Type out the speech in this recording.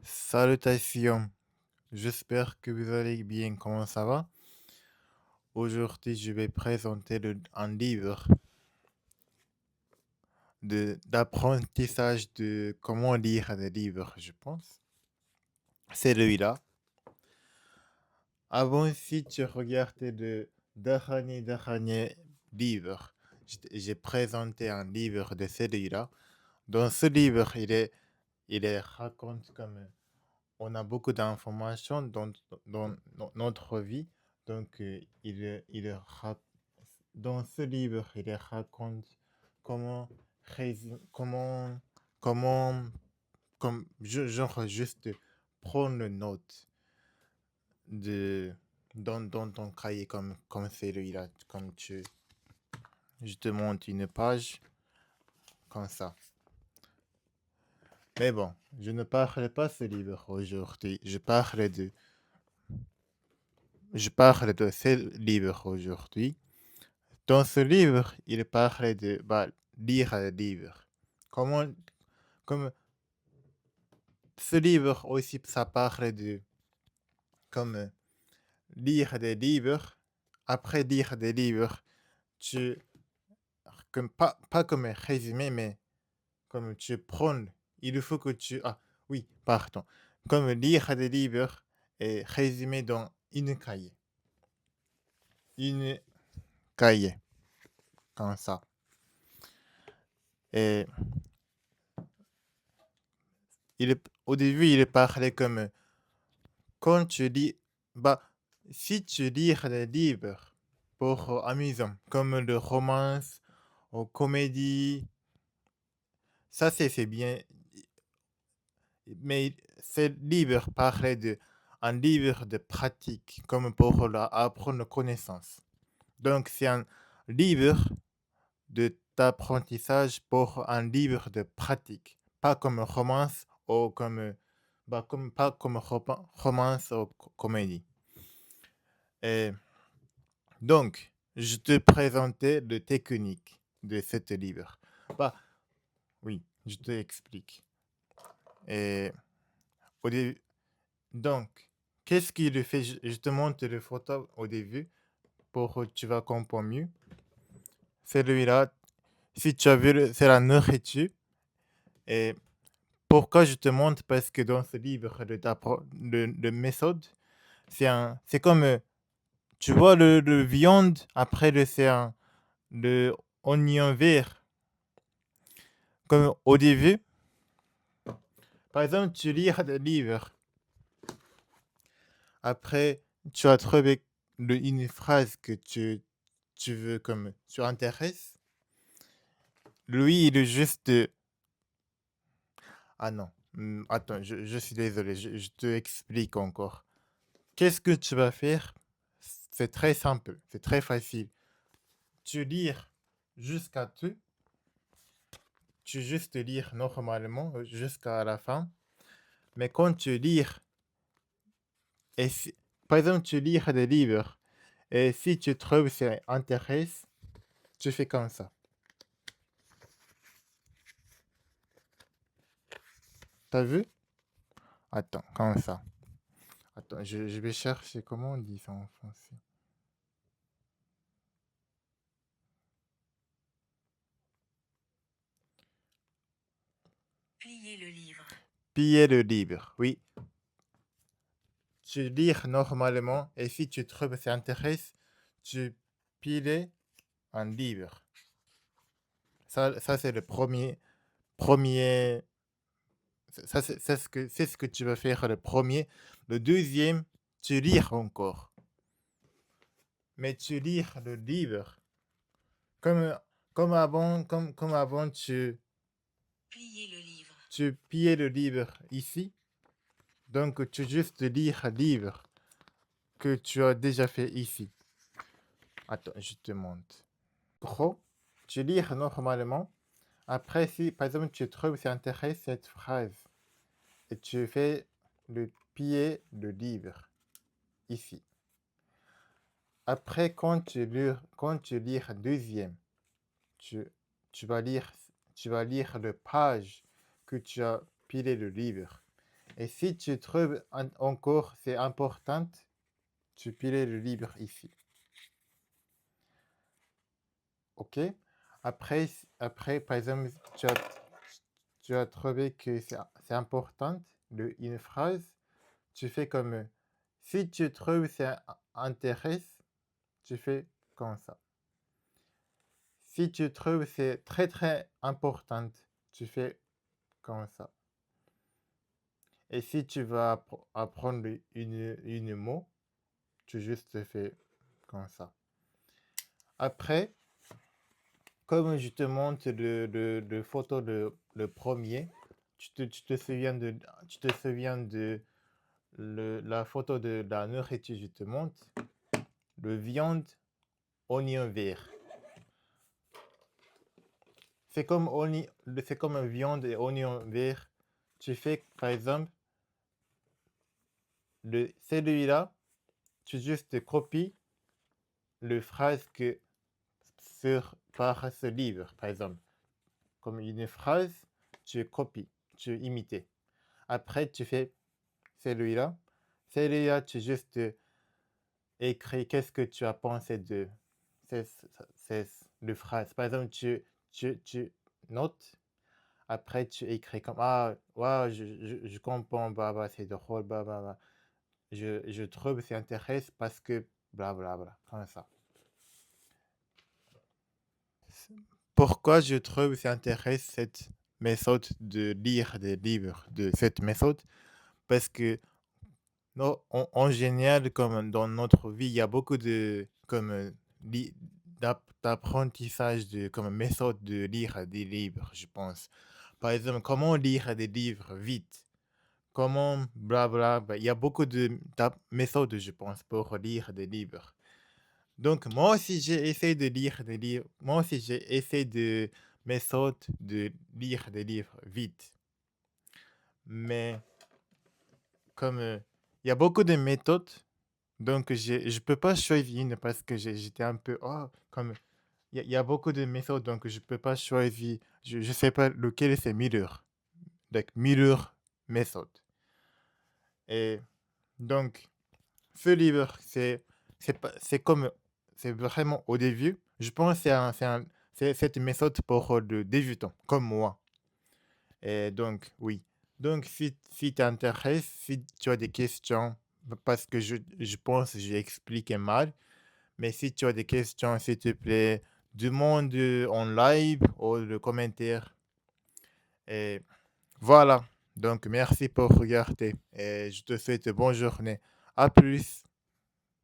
Salutations, j'espère que vous allez bien. Comment ça va? Aujourd'hui, je vais présenter un livre d'apprentissage de comment lire des livres, je pense. C'est celui-là. Avant, si tu regardais le dernier livre, j'ai présenté un livre de celui-là. Dans ce livre, il raconte comme on a beaucoup d'informations dans notre vie. Donc, dans ce livre, il raconte comment, comment, comment, comme, genre juste prendre note de, dans ton cahier comme celui-là, je te montre une page comme ça. Mais bon, je ne parle pas de ce livre aujourd'hui, je parle de ce livre aujourd'hui. Dans ce livre, il parle de lire un livre. Comment, comme ce livre aussi, ça parle de comme lire des livres. Après lire des livres, tu, pas comme un résumé, mais comme tu prends, il faut que ah oui, pardon, comme lire des livres et résumer dans une cahier, comme ça. Et au début, il parlait comme quand tu lis, bah, si tu lis des livres pour amusant, comme le romance ou comédie, ça c'est bien. Mais ce livre parlait de un livre de pratique, comme pour apprendre connaissance. Donc c'est un livre d'apprentissage pour un livre de pratique, pas comme romance ou pas comme romance ou comédie. Et donc, je te présentais le technique de cette livre. Bah, oui, je te explique. Et au début, donc, qu'est-ce qu'il fait? Je te montre les photos au début pour que tu vas comprendre mieux. Celui-là, si tu as vu, c'est la nourriture. Et pourquoi je te montre? Parce que dans ce livre de méthode, c'est comme, tu vois le viande, après le oignon vert. Comme au début, par exemple, tu lis le livre. Après, tu as trouvé une phrase que tu veux comme tu intéresses. Lui, il est juste. Ah non. Attends, je suis désolé, je te explique encore. Qu'est-ce que tu vas faire? C'est très simple, c'est très facile. Tu lis jusqu'à tout. Tu juste lire normalement jusqu'à la fin. Mais quand tu lis, par exemple, tu lis des livres, et si tu trouves que ça intéresse, tu fais comme ça. T'as vu? Attends, comme ça. Attends, je vais chercher comment on dit ça en français. Plier le livre. Piller le livre, oui. Tu lis normalement, et si tu trouves que ça intéresse, tu piles un livre. Ça c'est le premier. C'est ce que tu vas faire le premier. Le deuxième, tu lis encore. Mais tu lis le livre. Comme, comme avant, Plier le livre. tu pillais le livre ici. Donc, tu juste lis le livre que tu as déjà fait ici. Attends, je te montre. Gros, tu lis normalement. Après, si par exemple tu trouves ça intéresse cette phrase et tu fais le piller le livre ici. Après, quand tu lis deuxième, tu, tu vas lire le page que tu as pilé le livre. Et si tu trouves encore c'est important, tu peux le livre ici. OK? Après, après par exemple, tu as trouvé que c'est important, une phrase, tu fais comme si tu trouves ça intéresse, tu fais comme ça. Si tu trouves c'est très très important, tu fais comme ça. Et si tu vas apprendre une mot, tu juste fais comme ça. Après, comme je te montre le photo le premier, tu te souviens de la photo de la nourriture, je te montre. Le viande, oignon vert. C'est comme, c'est comme un viande et oignon vert. Tu fais, par exemple, celui-là, tu juste copies le phrase que par ce livre, par exemple. Comme une phrase, tu copies, tu imites. Après, tu fais celui-là. Celui-là, tu juste écris qu'est-ce que tu as pensé de c'est le phrase. Par exemple, tu notes. Après, tu écris comme ah, ouais, je comprends, bah, bah, c'est drôle, bah, bah, bah. Je trouve que c'est intéressant parce que bla bla bla, comme ça. Pourquoi je trouve que c'est intéressant cette méthode de lire des livres, de cette méthode? Parce que en général, comme dans notre vie, il y a beaucoup de comme d'apprentissage de comme méthode de lire des livres, je pense. Par exemple, comment lire des livres vite? Comment blabla, bah, il y a beaucoup de méthodes, je pense, pour lire des livres. Donc, moi aussi, j'ai essayé de lire des livres. Moi aussi, j'ai essayé de méthodes de lire des livres vite. Mais comme il y a beaucoup de méthodes, donc je ne peux pas choisir une parce que j'étais un peu, oh, comme il y a beaucoup de méthodes, donc je ne peux pas choisir. Je ne sais pas lequel c'est meilleur. Donc, meilleur méthode. Et donc, ce livre, c'est comme, c'est vraiment au début. Je pense que c'est cette méthode pour le débutant, comme moi. Et donc, oui. Donc, si t'intéresses, si tu as des questions, parce que je pense que j'ai expliqué mal, mais si tu as des questions, s'il te plaît, demande en live ou le commentaire. Et voilà. Donc, merci pour regarder et je te souhaite bonne journée. À plus.